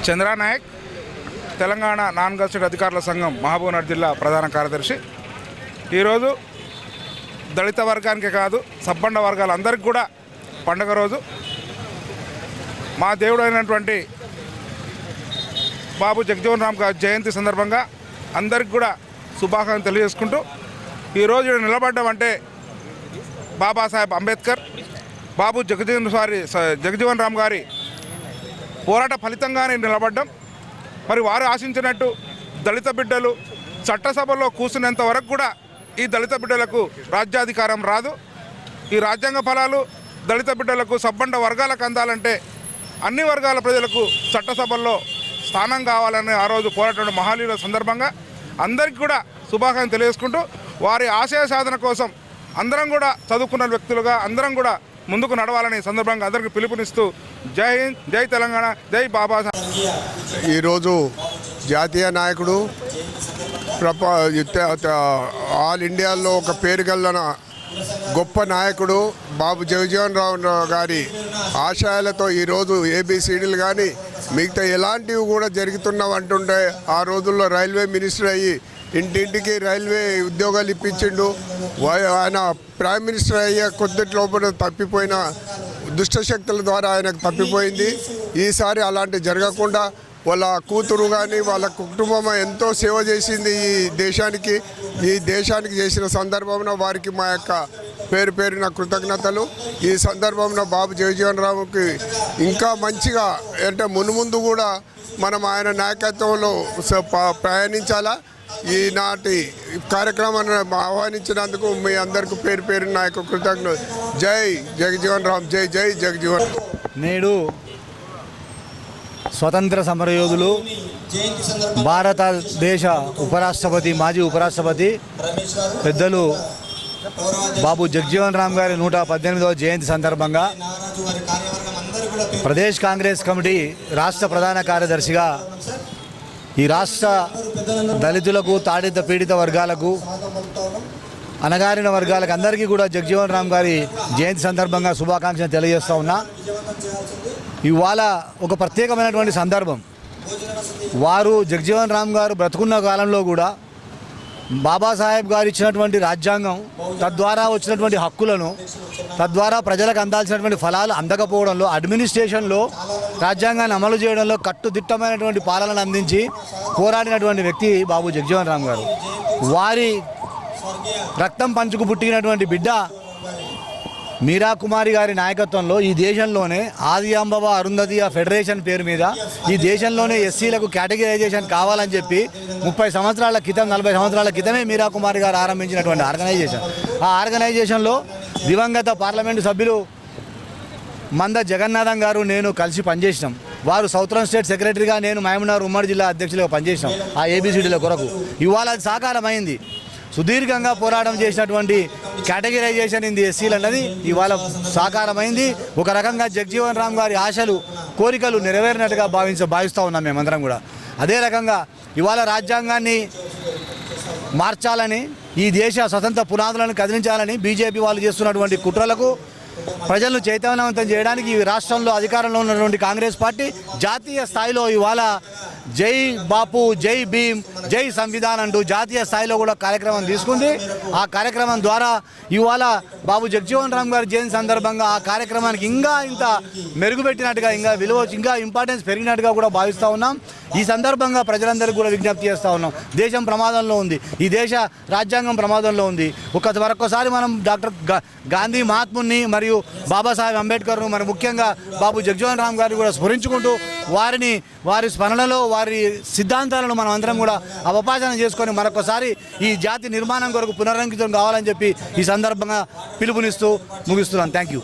Chandra Naik, Telangana non gazetted అధికారుల సంఘం మహబూబ్నగర్ జిల్లా ప్రధాన కార్యదర్శి. ఈరోజు దళిత వర్గానికే కాదు, సబ్బండ వర్గాలందరికీ కూడా పండుగ రోజు. మా దేవుడైనటువంటి బాబు జగజీవన్ రామ్ గారి జయంతి సందర్భంగా అందరికి కూడా శుభాకాంక్షలు తెలియజేసుకుంటూ, ఈరోజు నిలబడ్డామంటే బాబాసాహెబ్ అంబేద్కర్, బాబు జగజీవన్ రామ్ గారి పోరాట ఫలితంగానే నిలబడ్డాం. మరి వారు ఆశించినట్టు దళిత బిడ్డలు చట్టసభలో కూర్చునేంత వరకు కూడా ఈ దళిత బిడ్డలకు రాజ్యాధికారం రాదు. ఈ రాజ్యాంగ ఫలాలు దళిత బిడ్డలకు సబ్బండ వర్గాలకు అందాలంటే అన్ని వర్గాల ప్రజలకు చట్టసభల్లో స్థానం కావాలని ఆ రోజు పోరాటం మహాలీల సందర్భంగా అందరికీ కూడా శుభాకాంక్షలు తెలియజేసుకుంటూ, వారి ఆశయ సాధన కోసం అందరం కూడా చదువుకున్న వ్యక్తులుగా అందరం కూడా ముందుకు నడవాలని సందర్భంగా అందరికీ పిలుపునిస్తూ జై హింద్, జై తెలంగాణ, జై బాబాసాహెబ్. ఈరోజు జాతీయ నాయకుడు, ఆల్ ఇండియాలో ఒక పేరుగల్లిన గొప్ప నాయకుడు బాబు జగజీవన్ రామ్ గారి ఆశయాలతో ఈరోజు ఏబిసిడీలు కానీ మిగతా ఎలాంటివి కూడా జరుగుతున్నవంటుంటే, ఆ రోజుల్లో రైల్వే మినిస్టర్ అయ్యి ఇంటింటికి రైల్వే ఉద్యోగాలు ఇప్పించిండు. ఆయన ప్రైమ్ మినిస్టర్ అయ్యే కొద్ది లోపల తప్పిపోయిన దుష్టశక్తుల ద్వారా ఆయనకు తప్పిపోయింది. ఈసారి అలాంటి జరగకుండా వాళ్ళ కూతురు కానీ వాళ్ళ కుటుంబం ఎంతో సేవ చేసింది ఈ దేశానికి చేసిన సందర్భంలో వారికి మా యొక్క పేరున కృతజ్ఞతలు. ఈ సందర్భంలో బాబు జగజీవన్ రామ్కి ఇంకా మంచిగా అంటే మున్ముందు కూడా మనం ఆయన నాయకత్వంలో ప్రయాణించాలా. ఈనాటి కార్యక్రమాన్ని ఆహ్వానించినందుకు మీ అందరికీ పేరు నా యొక్క కృతజ్ఞతలు. జై జగజీవన్ రామ్, జై జై జగజీవన్. నేడు స్వతంత్ర సమరయోధులు, భారతదేశ ఉపరాష్ట్రపతి, మాజీ ఉపరాష్ట్రపతి పెద్దలు బాబు జగజీవన్ రామ్ గారి 118వ జయంతి సందర్భంగా ప్రదేశ్ కాంగ్రెస్ కమిటీ రాష్ట్ర ప్రధాన కార్యదర్శిగా ఈ రాష్ట్ర దళితులకు, తాడిత పీడిత వర్గాలకు, అణగారిన వర్గాలకు అందరికీ కూడా జగజీవన్ రామ్ గారి జయంతి సందర్భంగా శుభాకాంక్షలు తెలియజేస్తూ ఉన్నా. ఇవాళ ఒక ప్రత్యేకమైనటువంటి సందర్భం. వారు జగజీవన్ రామ్ గారు బ్రతుకున్న కాలంలో కూడా బాబాసాహెబ్ గారు ఇచ్చినటువంటి రాజ్యాంగం, తద్వారా వచ్చినటువంటి హక్కులను, తద్వారా ప్రజలకు అందాల్సినటువంటి ఫలాలు అందకపోవడంలో, అడ్మినిస్ట్రేషన్లో రాజ్యాంగాన్ని అమలు చేయడంలో కట్టుదిట్టమైనటువంటి పాలనను అందించి పోరాడినటువంటి వ్యక్తి బాబు జగజీవన్ రామ్ గారు. వారి రక్తం పంచుకు పుట్టినటువంటి బిడ్డ మీరా కుమారి గారి నాయకత్వంలో ఈ దేశంలోనే ఆదియాంబవ అరుంధతి ఫెడరేషన్ పేరు మీద ఈ దేశంలోనే ఎస్సీలకు కేటగిరైజేషన్ కావాలని చెప్పి 30 సంవత్సరాల క్రితం, 40 సంవత్సరాల క్రితమే మీరా కుమారి గారు ఆరంభించినటువంటి ఆర్గనైజేషన్. ఆ ఆర్గనైజేషన్లో దివంగత పార్లమెంటు సభ్యులు మంద జగన్నాథం గారు, నేను కలిసి పనిచేసినాం. వారు సౌత్రన్ స్టేట్ సెక్రటరీగా, నేను మహబూబ్నగర్ ఉమ్మడి జిల్లా అధ్యక్షులుగా పనిచేసినాం ఆ ఏబిసిడీల కొరకు. ఇవాళ అది సాకారమైంది. సుదీర్ఘంగా పోరాటం చేసినటువంటి కేటగిరైజేషన్ ఇన్ ది ఎస్సీలు అన్నది ఇవాళ సాకారమైంది. ఒక రకంగా జగజీవన్ రామ్ గారి ఆశలు, కోరికలు నెరవేరినట్టుగా భావిస్తూ ఉన్నాం మేమందరం కూడా. అదే రకంగా ఇవాళ రాజ్యాంగాన్ని మార్చాలని, ఈ దేశ స్వతంత్ర పునాదులను కదిలించాలని బీజేపీ వాళ్ళు చేస్తున్నటువంటి కుట్రలకు ప్రజలను చైతన్యవంతం చేయడానికి ఈ రాష్ట్రంలో అధికారంలో ఉన్నటువంటి కాంగ్రెస్ పార్టీ జాతీయ స్థాయిలో ఇవాళ జై బాపు, జై భీమ్, జై సంవిధాన్ అంటూ జాతీయ స్థాయిలో కూడా కార్యక్రమం తీసుకుంది. ఆ కార్యక్రమం ద్వారా ఇవాళ బాబు జగజీవన్ రామ్ గారి జయంతి సందర్భంగా ఆ కార్యక్రమానికి ఇంకా ఇంత మెరుగుపెట్టినట్టుగా, ఇంకా విలువ, ఇంకా ఇంపార్టెన్స్ పెరిగినట్టుగా కూడా భావిస్తూ ఉన్నాం. ఈ సందర్భంగా ప్రజలందరికీ కూడా విజ్ఞప్తి చేస్తూ ఉన్నాం. దేశం ప్రమాదంలో ఉంది, ఈ దేశ రాజ్యాంగం ప్రమాదంలో ఉంది. మరొకసారి మనం డాక్టర్ గాంధీ మహాత్ముని మరియు బాబాసాహెబ్ అంబేద్కర్ను, మరి ముఖ్యంగా బాబు జగజీవన్ రామ్ గారిని కూడా స్మరించుకుంటూ వారి స్మరణలో వారి సిద్ధాంతాలను మనం అందరం కూడా అవపాసన చేసుకొని మరొకసారి ఈ జాతి నిర్మాణం కొరకు పునరంకితం కావాలని చెప్పి ఈ సందర్భంగా పిలుపునిస్తూ ముగిస్తున్నాను. Thank you.